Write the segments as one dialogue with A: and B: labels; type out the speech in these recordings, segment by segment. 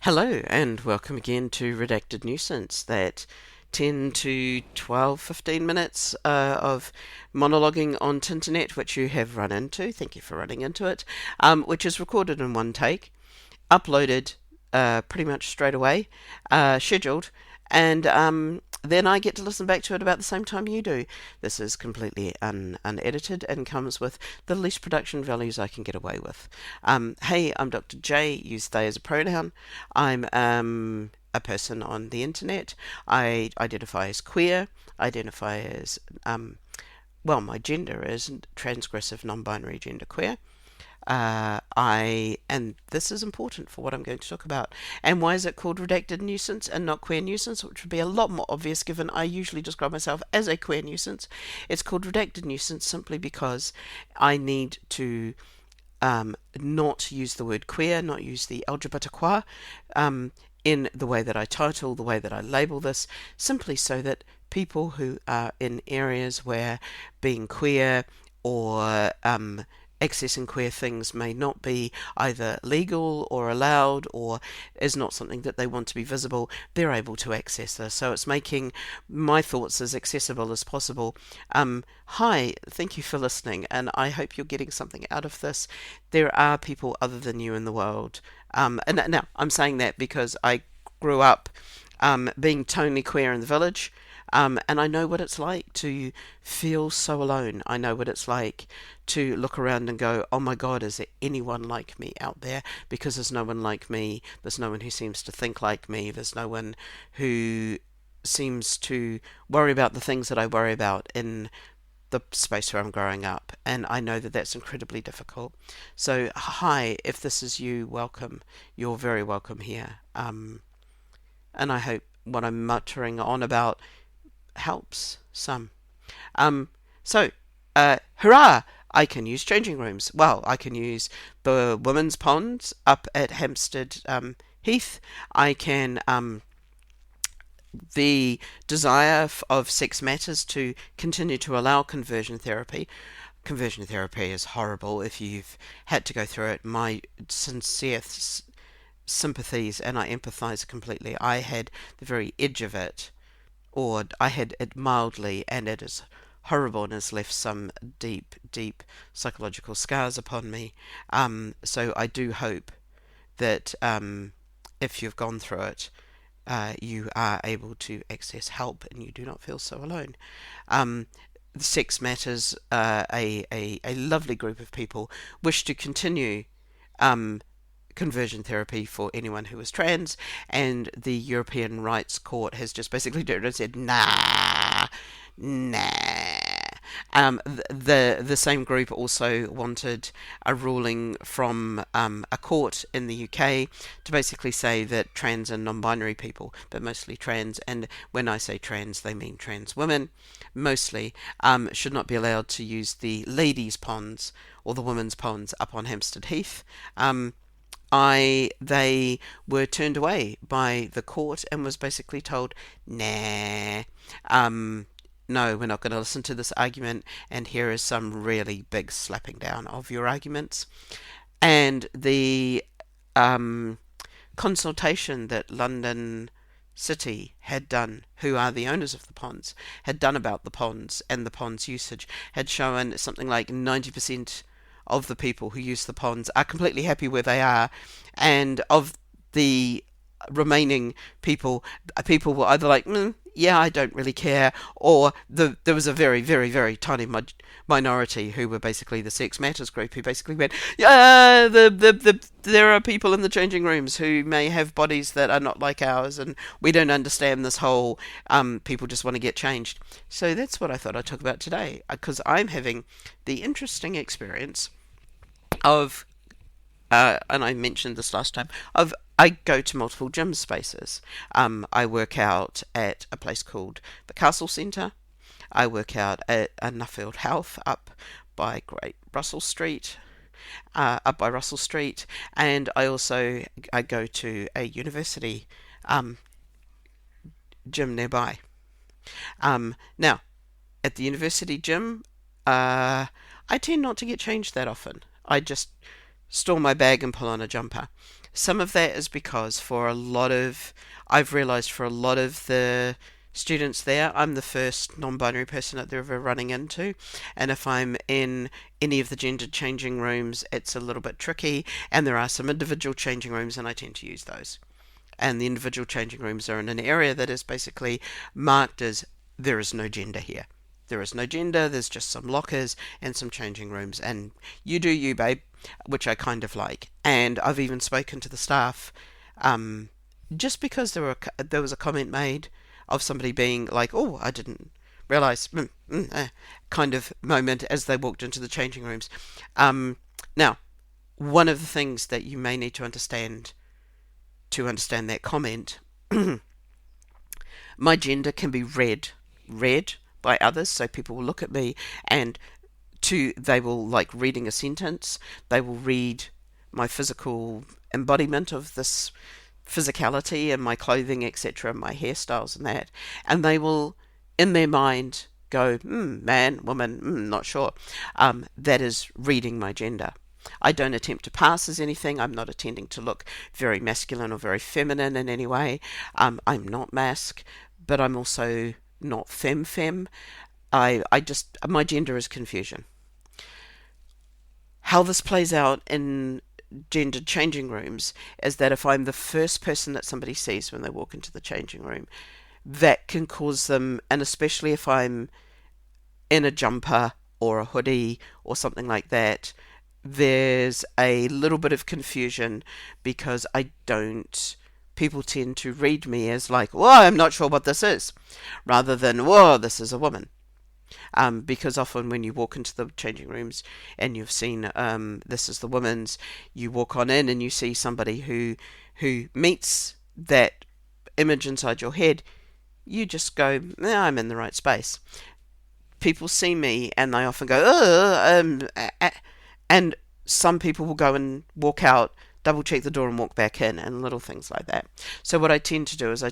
A: Hello and welcome again to Redacted Nuisance, that 10 to 12, 15 minutes of monologuing on Tinternet, which you have run into. Thank you for running into it. Which is recorded in one take, uploaded pretty much straight away, scheduled, and then I get to listen back to it about the same time you do. This is completely unedited and comes with the least production values I can get away with. Hey, I'm Dr. J. Use they as a pronoun. I'm a person on the internet. I identify as queer. Identify as my gender is transgressive, non-binary, genderqueer. And this is important for what I'm going to talk about. And why is it called redacted nuisance and not queer nuisance, which would be a lot more obvious given I usually describe myself as a queer nuisance? It's called redacted nuisance simply because I need to not use the word queer, not use the LGBTQ in the way that I title, the way that I label this, simply so that people who are in areas where being queer or accessing queer things may not be either legal or allowed or is not something that they want to be visible, they're able to access this. So it's making my thoughts as accessible as possible. Hi, thank you for listening, and I hope you're getting something out of this. There are people other than you in the world. And now I'm saying that because I grew up being totally queer in the village. And I know what it's like to feel so alone. I know what it's like to look around and go, oh my God, is there anyone like me out there? Because there's no one like me. There's no one who seems to think like me. There's no one who seems to worry about the things that I worry about in the space where I'm growing up. And I know that that's incredibly difficult. So, hi, if this is you, welcome. You're very welcome here. And I hope what I'm muttering on about helps some. Um, Hurrah! I can use changing rooms. Well, I can use the women's ponds up at Hampstead Heath. I can the desire of Sex Matters to continue to allow conversion therapy. Conversion therapy is horrible. If you've had to go through it, my sincere sympathies, and I empathise completely. I had the very edge of it, or I had it mildly, and it is horrible and has left some deep, deep psychological scars upon me. So I do hope that if you've gone through it, you are able to access help and you do not feel so alone. Sex Matters, a lovely group of people, wish to continue conversion therapy for anyone who is trans, and the European Rights Court has just basically done it and said, nah. The same group also wanted a ruling from a court in the UK to basically say that trans and non-binary people, but mostly trans, and when I say trans, they mean trans women, mostly, should not be allowed to use the ladies' ponds or the women's ponds up on Hampstead Heath. They were turned away by the court and was basically told, nah, no, we're not going to listen to this argument, and here is some really big slapping down of your arguments. And the consultation that London City had done, who are the owners of the ponds, had done about the ponds and the ponds usage, had shown something like 90% of the people who use the ponds are completely happy where they are, and of the remaining people were either like, yeah, I don't really care, or there was a very, very, very tiny minority who were basically the Sex Matters group, who basically went, yeah, there are people in the changing rooms who may have bodies that are not like ours, and we don't understand this whole people just want to get changed. So that's what I thought I'd talk about today, because I'm having the interesting experience of, and I mentioned this last time, of I go to multiple gym spaces. I work out at a place called the Castle Centre. I work out at Nuffield Health up by Russell Street, and I go to a university gym nearby. Now, at the university gym, I tend not to get changed that often. I just store my bag and pull on a jumper. Some of that is because I've realized for a lot of the students there, I'm the first non-binary person that they're ever running into. And if I'm in any of the gender changing rooms, it's a little bit tricky. And there are some individual changing rooms, and I tend to use those. And the individual changing rooms are in an area that is basically marked as there is no gender here. There is no gender, there's just some lockers and some changing rooms, and you do you, babe, which I kind of like. And I've even spoken to the staff, um, just because there was a comment made of somebody being like, "Oh, I didn't realize," kind of moment as they walked into the changing rooms. Now, one of the things that you may need to understand that comment, my gender can be read by others, so people will look at me and they will, like reading a sentence, they will read my physical embodiment of this physicality and my clothing, etc., my hairstyles and that, and they will, in their mind, go, man, woman, not sure. That is reading my gender. I don't attempt to pass as anything. I'm not attempting to look very masculine or very feminine in any way. I'm not masc, but I'm also not femme. I just, my gender is confusion. How this plays out in gender changing rooms is that if I'm the first person that somebody sees when they walk into the changing room, that can cause them, and especially if I'm in a jumper or a hoodie or something like that, there's a little bit of confusion because people tend to read me as like, well, I'm not sure what this is, rather than, whoa, this is a woman. Because often when you walk into the changing rooms and you've seen this is the women's, you walk on in and you see somebody who meets that image inside your head, you just go, I'm in the right space. People see me and they often go, and some people will go and walk out, double check the door and walk back in, and little things like that. So what I tend to do is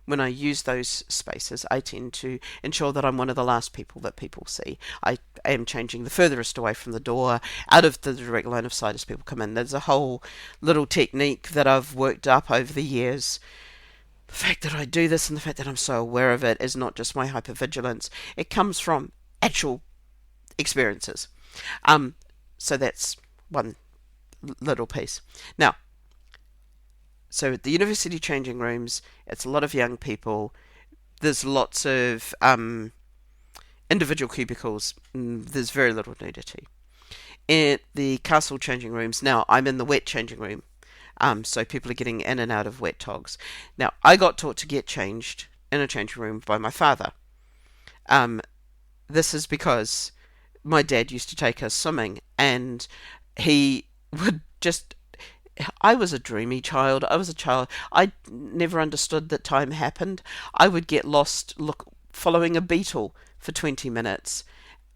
A: when I use those spaces, I tend to ensure that I'm one of the last people that people see. I am changing the furthest away from the door, out of the direct line of sight as people come in. There's a whole little technique that I've worked up over the years. The fact that I do this and the fact that I'm so aware of it is not just my hypervigilance. It comes from actual experiences. So that's one little piece. Now, so at the university changing rooms, it's a lot of young people. There's lots of individual cubicles. There's very little nudity. In the castle changing rooms, now I'm in the wet changing room. So people are getting in and out of wet togs. Now, I got taught to get changed in a changing room by my father. This is because my dad used to take us swimming, and he would just... I was a dreamy child. I was a child. I never understood that time happened. I would get lost following a beetle for 20 minutes.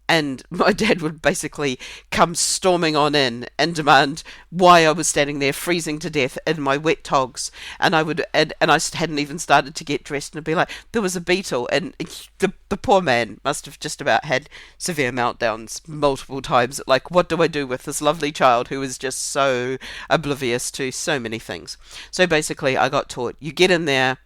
A: And my dad would basically come storming on in and demand why I was standing there freezing to death in my wet togs. And I hadn't even started to get dressed, and I'd be like, there was a beetle. And the poor man must have just about had severe meltdowns multiple times. Like, what do I do with this lovely child who is just so oblivious to so many things? So basically, I got taught, you get in there,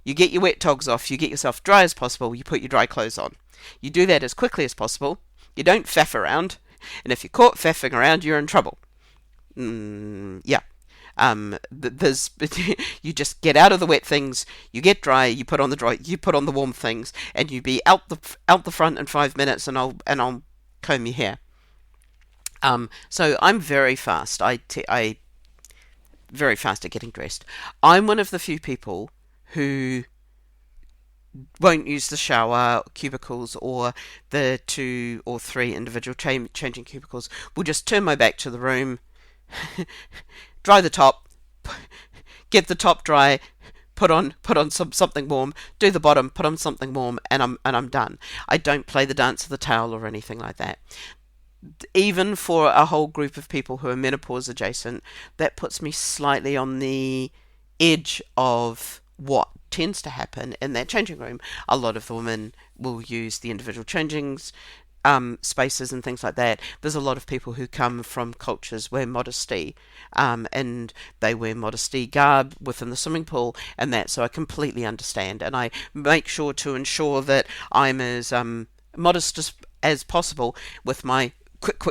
A: you get your wet togs off, you get yourself dry as possible, you put your dry clothes on. You do that as quickly as possible. You don't faff around, and if you're caught faffing around, you're in trouble. Yeah. There's you just get out of the wet things, you get dry, you put on the warm things, and you be out the front in 5 minutes, and I'll comb your hair. So I'm very fast. I very fast at getting dressed. I'm one of the few people who won't use the shower cubicles or the 2 or 3 individual changing cubicles. Will just turn my back to the room, dry the top, get the top dry, put on something warm, do the bottom, put on something warm, and I'm done. I don't play the dance of the towel or anything like that. Even for a whole group of people who are menopause adjacent, that puts me slightly on the edge of what tends to happen in that changing room. A lot of the women will use the individual changings spaces and things like that. There's a lot of people who come from cultures where modesty, and they wear modesty garb within the swimming pool and that. So I completely understand, and I make sure to ensure that I'm as modest as possible with my quick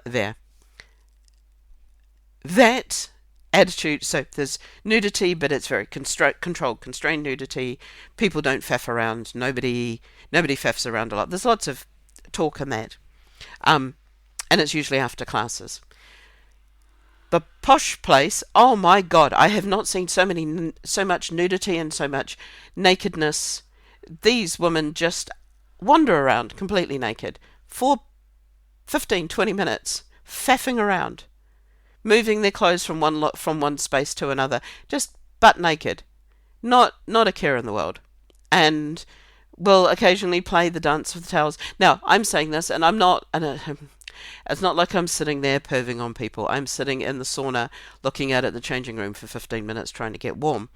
A: there. That attitude. So there's nudity, but it's very controlled, constrained nudity. People don't faff around. Nobody faffs around a lot. There's lots of talk in that, um, and it's usually after classes. The posh place. Oh my God! I have not seen so much nudity and so much nakedness. These women just wander around completely naked for 15, 20 minutes, faffing around, moving their clothes from one space to another, just butt naked, not a care in the world, and will occasionally play the dance with the towels. Now, I'm saying this, and I'm not. It's not like I'm sitting there perving on people. I'm sitting in the sauna, looking out at the changing room for 15 minutes, trying to get warm,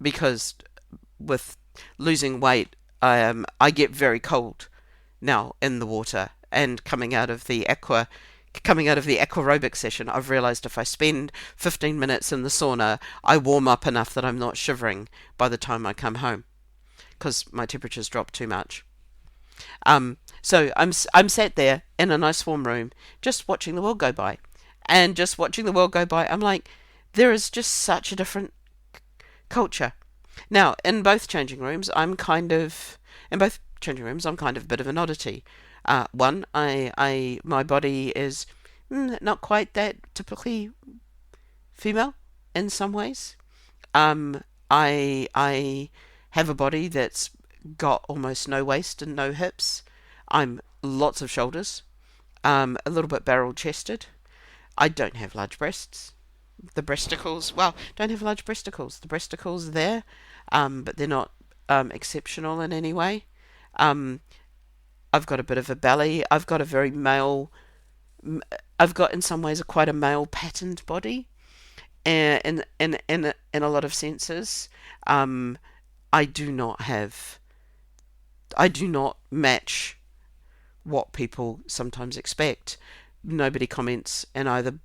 A: because with losing weight, I get very cold now in the water, and coming out of the aquarobic session, I've realised if I spend 15 minutes in the sauna, I warm up enough that I'm not shivering by the time I come home because my temperature's dropped too much. So I'm sat there in a nice warm room, just watching the world go by, and just watching the world go by, I'm like, there is just such a different culture. Now, in both changing rooms, in both changing rooms, I'm kind of a bit of an oddity. My body is not quite that typically female in some ways. I have a body that's got almost no waist and no hips. I'm lots of shoulders, a little bit barrel chested. I don't have large breasts. The breasticles, well, don't have large breasticles. The breasticles are there, but they're not exceptional in any way. Um, I've got a bit of a belly. I've got a very male. I've got in some ways quite a male patterned body, in a lot of senses. Um, I do not have. I do not match what people sometimes expect. Nobody comments in either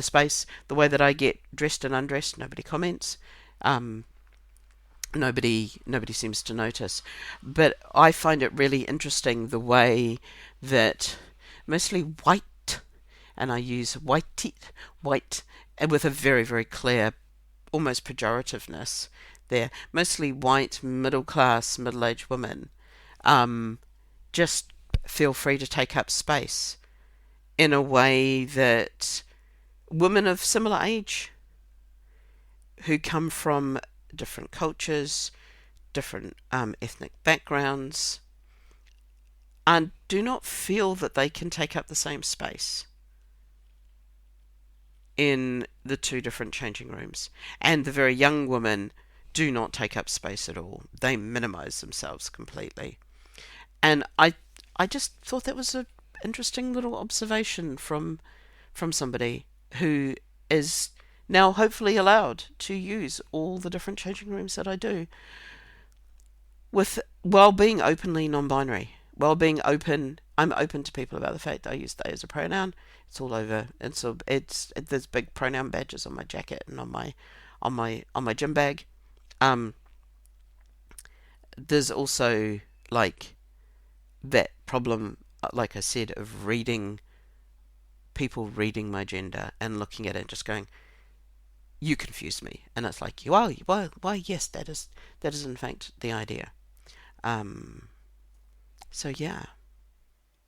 A: space. The way that I get dressed and undressed, nobody comments. Um, nobody seems to notice. But I find it really interesting the way that mostly white, and I use white, and with a very, very clear, almost pejorativeness there, mostly white, middle class, middle aged women, um, just feel free to take up space in a way that women of similar age who come from different cultures, different ethnic backgrounds, and do not feel that they can take up the same space in the two different changing rooms. And the very young women do not take up space at all. They minimize themselves completely. And I just thought that was an interesting little observation from somebody who is now hopefully allowed to use all the different changing rooms that I do, with while being openly non-binary, while being open. I'm open to people about the fact that I use they as a pronoun. It's all over. There's big pronoun badges on my jacket and on my gym bag. Um, there's also like that problem, like I said, of people reading my gender and looking at it and just going, you confuse me. And it's like, why, yes, that is in fact the idea. So yeah.